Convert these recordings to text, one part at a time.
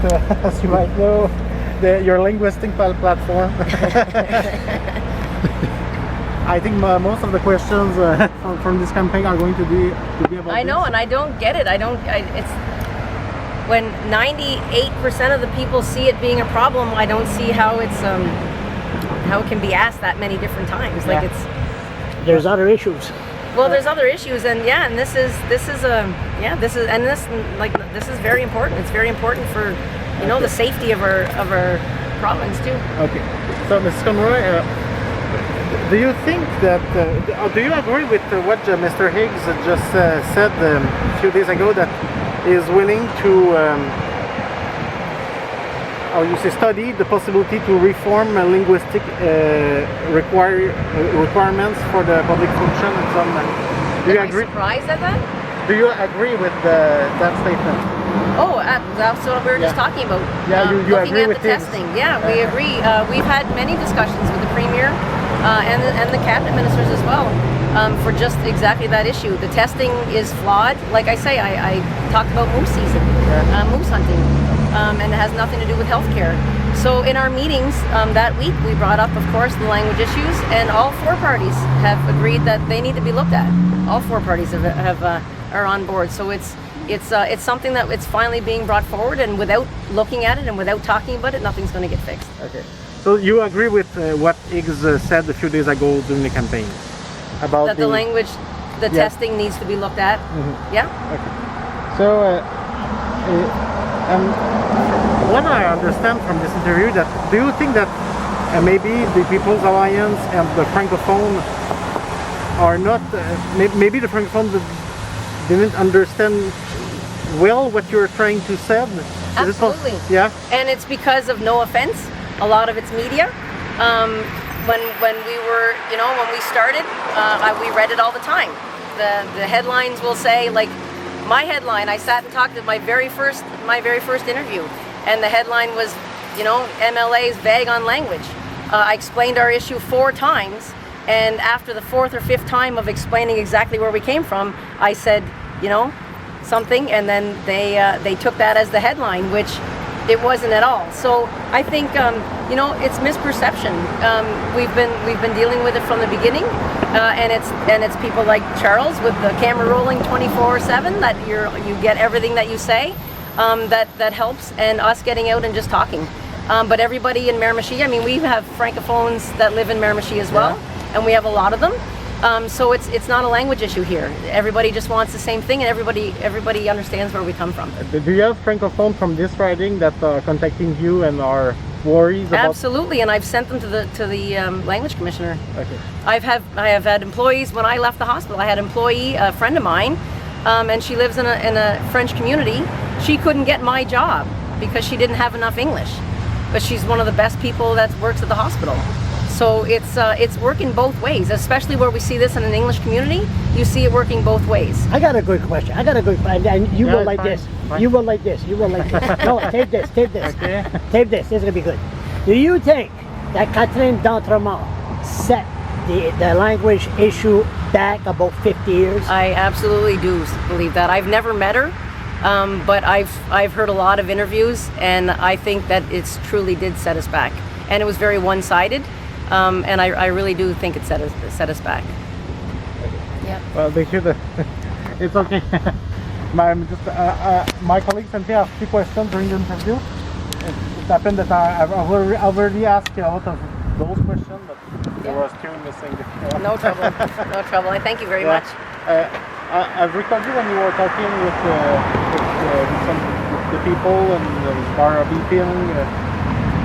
As you might know, your linguistic platform. I think most of the questions from this campaign are going to be about I know, this. and I don't get it. It's when 98% of the people see it being a problem. I don't see how it's how it can be asked that many different times. Like it's There's other issues. well, there's other issues, and this is very important. It's very important for the safety of our province too. Okay. So, Mrs. Conroy, do you think that, do you agree with what Mr. Higgs just said a few days ago, that he is willing to study the possibility to reform linguistic requirements for the public function and some? Do you agree? Am I surprised at that? Do you agree with that statement? Oh, that's what we were just talking about. Yeah, you looking agree at with the testing. Yeah, we agree. We've had many discussions with the Premier and the cabinet ministers as well for just exactly that issue. The testing is flawed. Like I say, I talked about moose season, moose hunting, and it has nothing to do with healthcare. So in our meetings that week, we brought up, of course, the language issues, and all four parties have agreed that they need to be looked at. All four parties are on board. So it's something that it's finally being brought forward, and without looking at it and without talking about it, nothing's going to get fixed. Okay. So you agree with what Higgs said a few days ago during the campaign about That the language, the testing needs to be looked at. Mm-hmm. Yeah. Okay. So, what I understand from this interview, that do you think that maybe the People's Alliance and the Francophone are not, maybe the Francophone didn't understand well what you're trying to say? Absolutely. Yeah. And it's because of, no offense, a lot of it's media. When we were, when we started, we read it all the time. The headlines will say, like my headline, I sat and talked at my very first interview, and the headline was, MLA's vague on language. I explained our issue 4 times, and after the 4th or 5th time of explaining exactly where we came from, I said, something, and then they took that as the headline, which it wasn't at all. So I think it's misperception. We've been dealing with it from the beginning, and it's people like Charles with the camera rolling 24/7 that you get everything that you say, that helps, and us getting out and just talking. But everybody in Miramichi, we have Francophones that live in Miramichi as well, and we have a lot of them. So it's not a language issue here. Everybody just wants the same thing, and everybody understands where we come from. Do you have Francophone from this riding that are contacting you and are worried about? Absolutely, and I've sent them to the language commissioner. Okay. I have had employees. When I left the hospital, I had an employee, a friend of mine, and she lives in a French community. She couldn't get my job because she didn't have enough English, but she's one of the best people that works at the hospital. So it's working both ways, especially where we see this in an English community. You see it working both ways. I got a good question. And you will like fine, this. fine. You will like this. You will like this. No, tape this. Okay. Tape this. This is gonna be good. Do you think that Catherine d'Entremont set the language issue back about 50 years? I absolutely do believe that. I've never met her, but I've heard a lot of interviews, and I think that it's truly did set us back, and it was very one-sided. And I really do think it set us back. Yeah. Well, they should. It's okay. My colleague sent me a few questions during the interview. It happened that I've already asked a lot of those questions, but there was still missing. No trouble. No trouble. I thank you very much. I've recorded you when you were talking with the people and Barbara Beeping.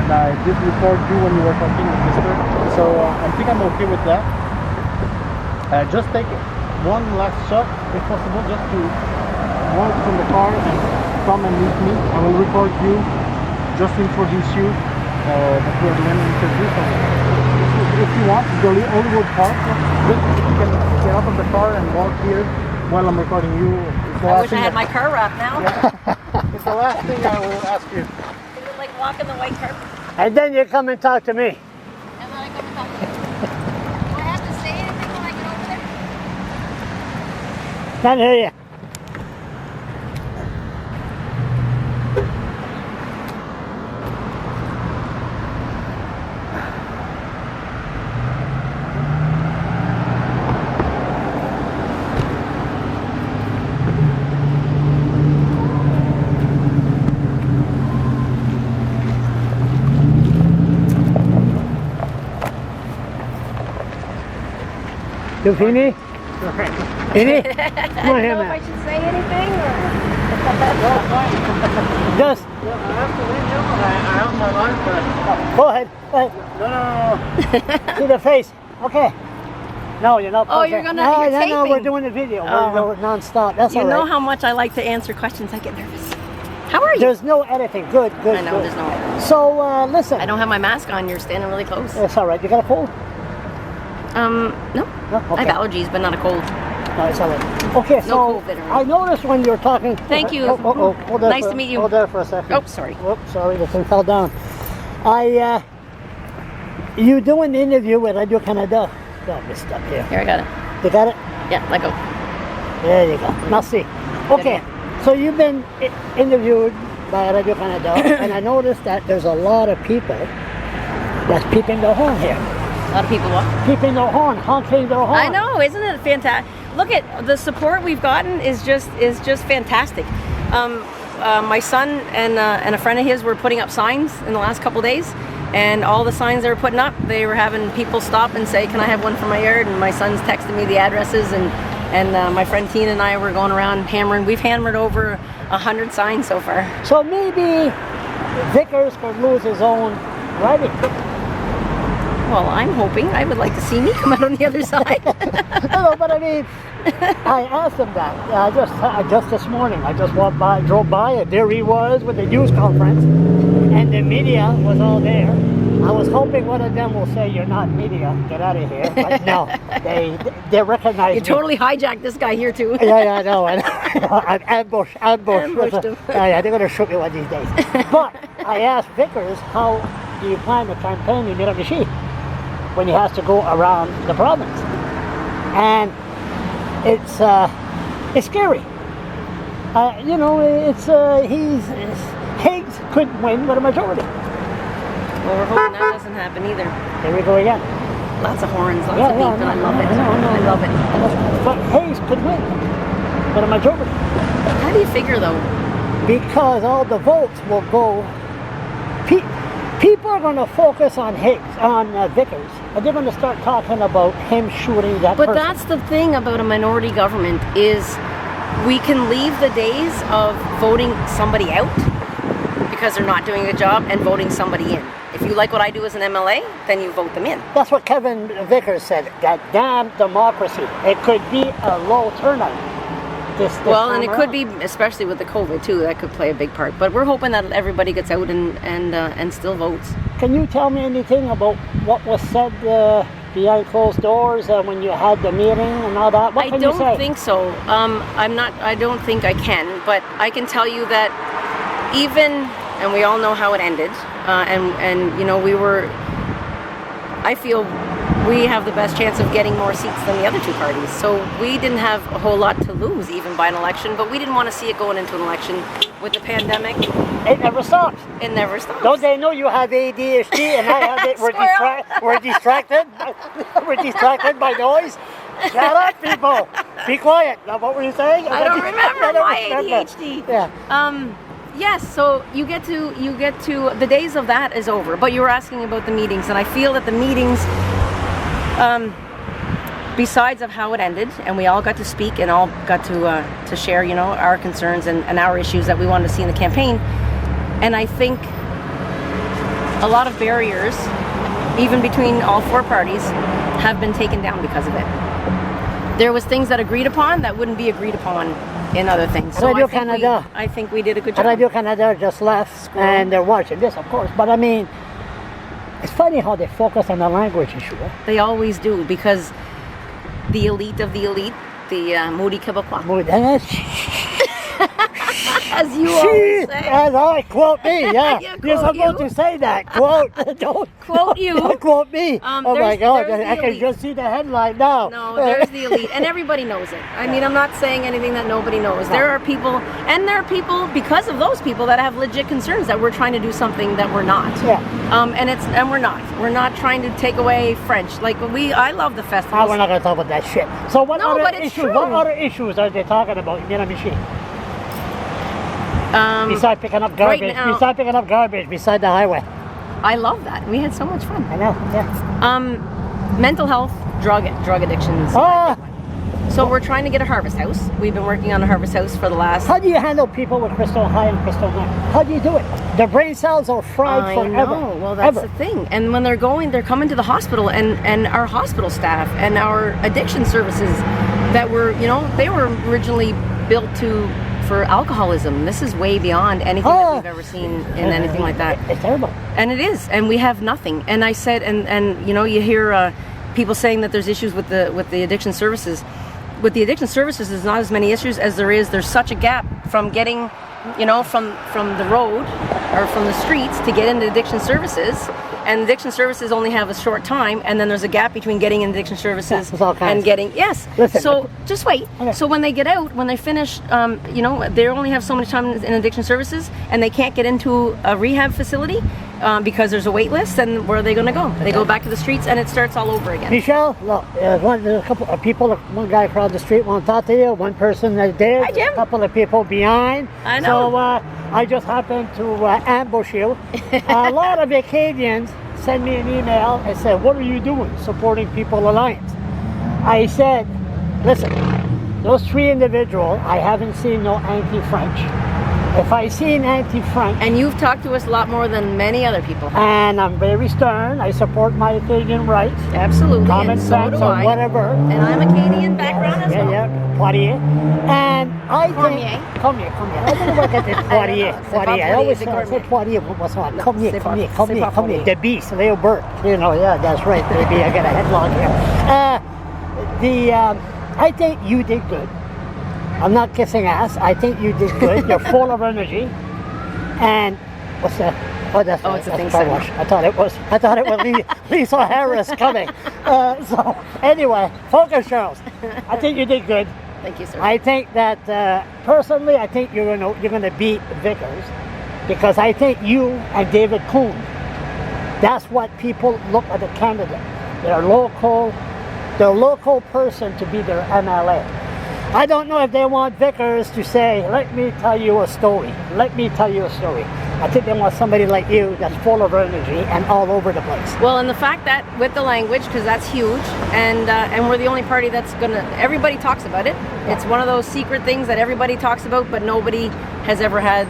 And I did record you when you were talking with Mr. So I think I'm okay with that. Just take one last shot, if possible, just to walk from the car and come and meet me. I will record you, just to introduce you. That we're doing an interview. So if you want, it's the Hollywood Park. Just you can get out of the car and walk here while I'm recording you. I wish I had my car wrapped now. Yeah. It's the last thing I will ask you. Like walking the white carpet. And then you come and talk to me. And then I come and talk to you. Do I have to say anything when I get over there? Can't hear you. You fini? Fini? Come on I here, don't know if I man. should say anything or... Just I have to leave you. I have my life back. go ahead. No. See the face. Okay. No, you're not. Oh, you're gonna- No, you're no, we're taping. doing the video. Oh. We're non-stop. That's You all know right. how much I like to answer questions. I get nervous. How are you? There's no editing. Good. I know, good. there's no editing. So, listen. I don't have my mask on. You're standing really close. It's all right. You got a cold? No. No? I Okay. have allergies, but not a cold. No, it's all right. Okay, so COVID or I noticed when you're talking. Thank you. Hold there Nice for- to meet you. Hold there for a second. Oh, sorry. Whoops, sorry, the thing fell down. You doing the interview with Radio Canada? Got messed up here. Here, I got it. You got it? Yeah, let go. There you go. Merci. Okay, so you've been interviewed by Radio Canada, and I noticed that there's a lot of people that's peeping their horn here. A lot of people walk. Peeping their horn, honking their horn. I know, isn't it fantastic? Look at the support we've gotten is just fantastic. My son and a friend of his were putting up signs in the last couple days, and all the signs they were putting up, they were having people stop and say, "Can I have one for my yard?" And my son's texting me the addresses, and my friend Tina and I were going around hammering. We've hammered over 100 signs so far. So maybe Vickers could lose his own writing. Well, I'm hoping. I would like to see me come out on the other side. No, but I mean, I asked him that. Just this morning, I just drove by, and there he was with the news conference, and the media was all there. I was hoping one of them will say, "You're not media, get out of here." But no, they recognize You me. totally hijacked this guy here too. Yeah, I know. I'm ambushed. Ambushed him. Yeah, they're going to shoot me one of these days. But I asked Vickers, how do you plan to campaign in Miramichi when he has to go around the province? And it's scary. Higgs could win with a majority. Well, we're hoping that doesn't happen either. There we go again. Lots of horns, lots of beep, and I love it. I love it. But Higgs could win with a majority. How do you figure though? Because all the votes will go. People are going to focus on Higgs, on Vickers, and they're going to start talking about him shooting that But person. that's the thing about a minority government is we can leave the days of voting somebody out because they're not doing a job and voting somebody in. If you like what I do as an MLA, then you vote them in. That's what Kevin Vickers said. That damn democracy. It could be a low turnout. This Well, time and it around. could be, especially with the COVID too, that could play a big part. But we're hoping that everybody gets out and still votes. Can you tell me anything about what was said behind closed doors when you had the meeting and all that? What I can you don't say? think so. I don't think I can, but I can tell you that even, and we all know how it ended, and you know, I feel we have the best chance of getting more seats than the other two parties. So we didn't have a whole lot to lose even by an election, but we didn't want to see it going into an election with the pandemic. It never stops. It never stops. Don't they know you have ADHD and I have it? We're distracted. We're distracted by noise. Shut up, people. Be quiet. Now, what were you saying? I don't remember my ADHD. Yeah. Yes, so you get to the days of that is over. But you were asking about the meetings, and I feel that the meetings, besides of how it ended, and we all got to speak and all got to share, you know, our concerns and our issues that we wanted to see in the campaign. And I think a lot of barriers, even between all four parties, have been taken down because of it. There was things that agreed upon that wouldn't be agreed upon in other things. So Radio I think Canada. I think we did a good job. Radio Canada just left and they're watching this, of course. But I mean, it's funny how they focus on the language issue. They always do, because the elite of the elite, the Moody Quebecois, as you always say. As I quote me, yeah. Yeah, You're quote supposed you. to say that. Quote. Don't Quote you. Don't quote me. Oh my there's God! the I can elite. just see the headline now. No, there's the elite, and everybody knows it. I mean, I'm not saying anything that nobody knows. There are people, because of those people, that have legit concerns that we're trying to do something that we're not. Yeah. And we're not. We're not trying to take away French. Like I love the festivals. Oh, we're not going to talk about that shit. So what No, other but it's issues? true. What other issues are they talking about in Miramichi? Besides picking up right garbage, now- beside the highway. I love that. We had so much fun. I know. Yeah. Mental health drug addictions. Ah, So we're trying to get a harvest house. We've been working on a harvest house for the last. how do you handle people with crystal high and crystal low? How do you do it? Their brain cells are fried I forever. know. Well, that's ever. the thing. And when they're coming to the hospital, and our hospital staff and our addiction services that were, they were originally built for alcoholism. This is way beyond anything that we've ever seen in anything like that. It's terrible. And it is, and we have nothing. And I said, and you hear people saying that there's issues with the addiction services. With the addiction services, there's not as many issues as there's such a gap from getting, from the road or from the streets to get into addiction services. And addiction services only have a short time, and then there's a gap between getting into addiction services there's all kinds. and getting, yes. Listen, So just wait. Okay. So when they get out, when they finish, they only have so much time in addiction services, and they can't get into a rehab facility because there's a wait list. And where are they going to go? They go back to the streets, and it starts all over again. Michelle, look, there's a couple of people, one guy across the street won't talk to you, one person is there, Hi, Jim. a couple of people behind. I know. So I just happened to ambush you. A lot of Acadians send me an email and said, what are you doing supporting People Alliance? I said, listen, those three individuals, I haven't seen no anti-French. If I see an anti-French, And you've talked to us a lot more than many other people. and I'm very stern, I support my Acadian rights, Absolutely. common and so sense do or I. whatever. And I'm Acadian background as well. Yeah, Poirier. And I Cormier. think... Cormier. I don't know what that is. Poirier. C'est pas Poirier. I always c'est say Cormier. Poirier. What's on? No, Cormier. c'est pas- Cormier. c'est Cormier. pas Cormier. Poirier. The beast. Leo Burt. Yeah, that's right, baby. I got a headlock here. I think you did good. I'm not kissing ass. I think you did good. You're full of energy. And what's that? Oh, that's Oh, it's a that's thing car setting. wash. I thought it was Lisa Harris coming. So anyway, focus, Charles. I think you did good. Thank you, sir. I think that personally, I think you're gonna beat Vickers because I think you and David Kuhn. That's what people look at the candidate. Their local person to be their MLA. I don't know if they want Vickers to say, let me tell you a story. Let me tell you a story. I think they want somebody like you that's full of energy and all over the place. Well, and the fact that with the language, because that's huge, and we're the only party that's everybody talks about it. It's one of those secret things that everybody talks about, but nobody has ever had,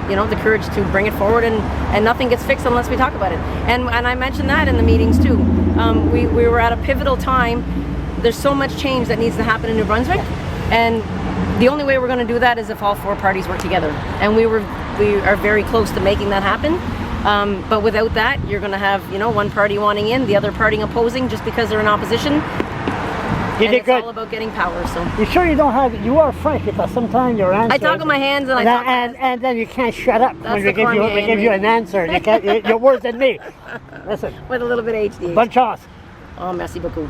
the courage to bring it forward, and nothing gets fixed unless we talk about it. And I mentioned that in the meetings too. We were at a pivotal time. There's so much change that needs to happen in New Brunswick, and the only way we're going to do that is if all four parties work together. And we are very close to making that happen. But without that, you're going to have, one party wanting in, the other party opposing just because they're in opposition. You And did it's good. all about getting power. So You sure you don't have? You are French because sometimes your answer. I talk with my hands and I talk. and then you can't shut up That's when the we give Cormier in me. an answer. You can't. You're worse than me. Listen, With a little bit of HD. bonne chance. Oh, merci beaucoup.